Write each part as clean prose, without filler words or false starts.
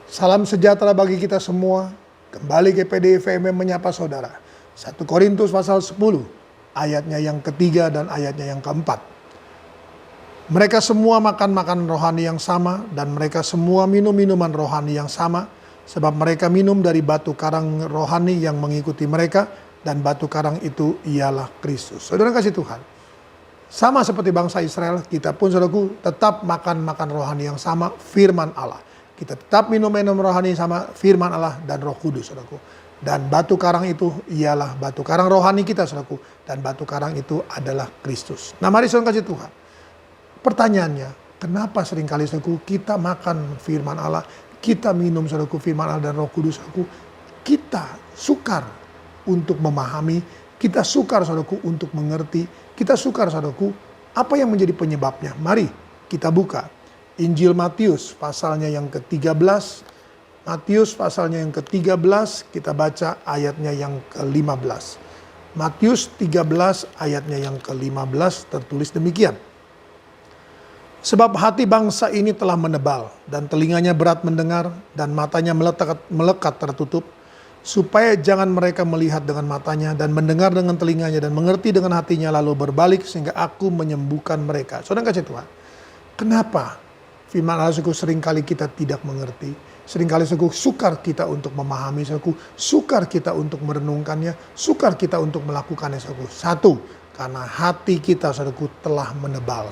Salam sejahtera bagi kita semua. Kembali ke PDIVMM menyapa saudara. 1 Korintus pasal 10, ayatnya yang ketiga dan ayatnya yang keempat. Mereka semua makan makanan rohani yang sama dan mereka semua minum minuman rohani yang sama. Sebab mereka minum dari batu karang rohani yang mengikuti mereka dan batu karang itu ialah Kristus. Saudara kasih Tuhan. Sama seperti bangsa Israel, kita pun saudaraku tetap makan rohani yang sama, firman Allah. Kita tetap minum rohani sama firman Allah dan Roh Kudus, saudaraku. Dan batu karang itu ialah batu karang rohani kita, saudaraku. Dan batu karang itu adalah Kristus. Nah, mari saudara kasih Tuhan. Pertanyaannya, kenapa seringkali saudaraku kita makan firman Allah, kita minum saudaraku firman Allah dan Roh Kudus, saudaraku. Kita sukar untuk memahami, kita sukar saudaraku untuk mengerti, kita sukar saudaraku apa yang menjadi penyebabnya. Mari kita buka Injil Matius pasalnya yang ke-13. Matius pasalnya yang ke-13, kita baca ayatnya yang ke-15. Matius 13 ayatnya yang ke-15 tertulis demikian. Sebab hati bangsa ini telah menebal dan telinganya berat mendengar dan matanya melekat tertutup, supaya jangan mereka melihat dengan matanya dan mendengar dengan telinganya dan mengerti dengan hatinya lalu berbalik sehingga aku menyembuhkan mereka. Saudara kasih Tuhan, kenapa firman Allah seringkali kita tidak mengerti, seringkali sukar kita untuk memahami, sukar kita untuk merenungkannya, sukar kita untuk melakukannya. Satu, karena hati kita saudaraku telah menebal.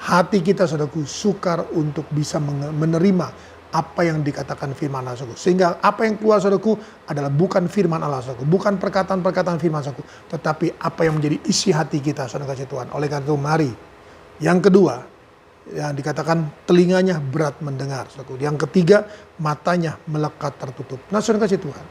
Hati kita saudaraku sukar untuk bisa menerima apa yang dikatakan firman Allah. Sehingga apa yang keluar saudaraku adalah bukan firman Allah, bukan perkataan-perkataan firman Allah, tetapi apa yang menjadi isi hati kita, saudara kasih Tuhan. Oleh karena itu mari. Yang kedua, yang dikatakan telinganya berat mendengar. Yang ketiga, matanya melekat tertutup. Nah, saudara kasih Tuhan,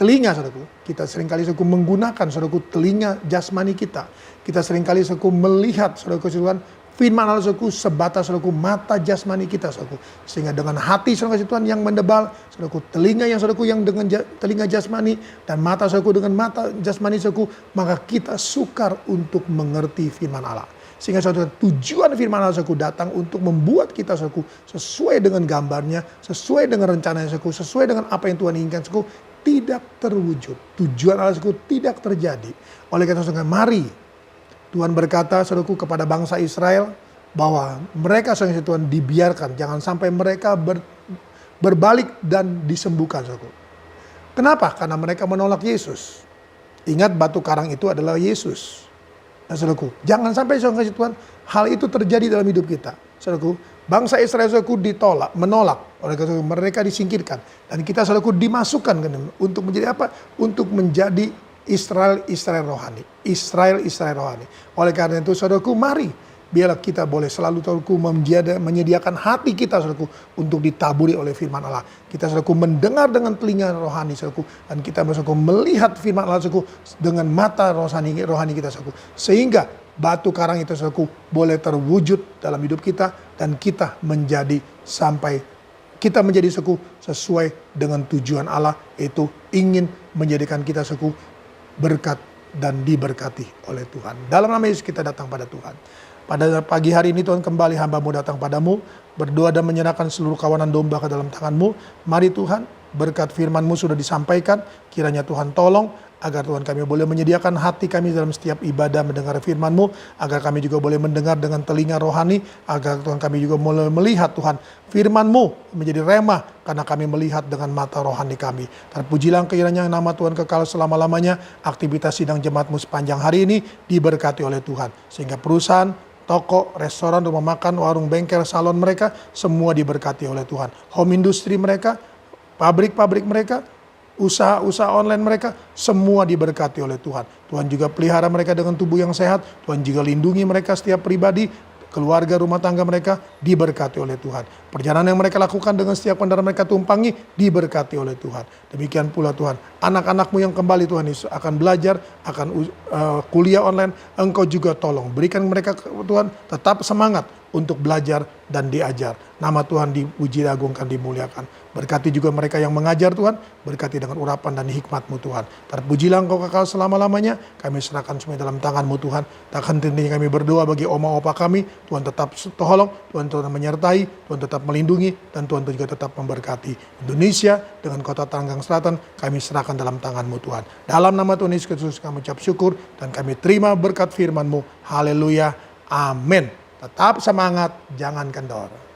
telinga saudaraku, kita seringkali menggunakan saudaraku telinga jasmani kita. Kita seringkali melihat saudara kasih Tuhan firman Allah sebatas saudaraku mata jasmani kita saudaraku. Sehingga dengan hati saudara kasih Tuhan yang mendebal, saudaraku telinga yang saudaraku yang dengan telinga jasmani dan mata saudaraku dengan mata jasmani saudaraku, maka kita sukar untuk mengerti firman Allah. Sehingga saudara, tujuan firman Allah datang untuk membuat kita sesuai dengan gambarnya, sesuai dengan rencananya, sesuai dengan apa yang Tuhan inginkan, tidak terwujud. Tujuan Allah tidak terjadi. Oleh karena itu, mari Tuhan berkata saudaraku kepada bangsa Israel bahwa mereka Tuhan dibiarkan, jangan sampai mereka berbalik dan disembuhkan. Saudaraku. Kenapa? Karena mereka menolak Yesus. Ingat batu karang itu adalah Yesus. Nah, saudaraku, jangan sampai saudara Tuhan hal itu terjadi dalam hidup kita. Saudaraku, bangsa Israel saudaraku menolak. Oleh karena itu mereka disingkirkan dan kita saudaraku dimasukkan untuk menjadi apa? Untuk menjadi Israel rohani. Israel rohani. Oleh karena itu saudaraku, mari biarlah kita boleh selalu saudaraku menyediakan hati kita saudaraku untuk ditaburi oleh firman Allah. Kita saudaraku mendengar dengan telinga rohani saudaraku dan kita saudaraku melihat firman Allah saudaraku dengan mata rohani kita saudaraku. Sehingga batu karang itu saudaraku boleh terwujud dalam hidup kita dan kita menjadi saudaraku sesuai dengan tujuan Allah, yaitu ingin menjadikan kita saudaraku berkat dan diberkati oleh Tuhan. Dalam nama Yesus kita datang pada Tuhan. Pada pagi hari ini Tuhan kembali hamba-Mu datang padamu, berdoa dan menyerahkan seluruh kawanan domba ke dalam tangan-Mu. Mari Tuhan, berkat firman-Mu sudah disampaikan, kiranya Tuhan tolong, agar Tuhan kami boleh menyediakan hati kami dalam setiap ibadah mendengar firman-Mu, agar kami juga boleh mendengar dengan telinga rohani, agar Tuhan kami juga boleh melihat Tuhan firman-Mu menjadi remah, karena kami melihat dengan mata rohani kami. Terpujilah kiranya nama Tuhan kekal selama-lamanya, aktivitas sidang jemaat-Mu sepanjang hari ini diberkati oleh Tuhan, sehingga perusahaan, toko, restoran, rumah makan, warung, bengkel, salon mereka semua diberkati oleh Tuhan. Home industry mereka, pabrik-pabrik mereka, usaha-usaha online mereka semua diberkati oleh Tuhan. Tuhan juga pelihara mereka dengan tubuh yang sehat. Tuhan juga lindungi mereka setiap pribadi, keluarga, rumah tangga mereka diberkati oleh Tuhan. Perjalanan yang mereka lakukan dengan setiap kendaraan mereka tumpangi diberkati oleh Tuhan. Demikian pula Tuhan, anak-anak-Mu yang kembali Tuhan Yesus akan belajar, akan kuliah online, Engkau juga tolong. Berikan mereka Tuhan tetap semangat untuk belajar dan diajar. Nama Tuhan dipuji, diagungkan, dimuliakan. Berkati juga mereka yang mengajar Tuhan, berkati dengan urapan dan hikmat-Mu Tuhan. Terpujilah Engkau kekal selama-lamanya, kami serahkan semua dalam tangan-Mu Tuhan. Tak henti-hentinya kami berdoa bagi oma opa kami, Tuhan tetap tolong, Tuhan menyertai, Tuhan tetap melindungi, dan Tuhan juga tetap memberkati. Indonesia dengan kota Tanggang Selatan, kami serahkan dalam tangan-Mu Tuhan. Dalam nama Tuhan Yesus Kristus kami ucap syukur, dan kami terima berkat firman-Mu. Haleluya, amin. Tetap semangat, jangan kendor.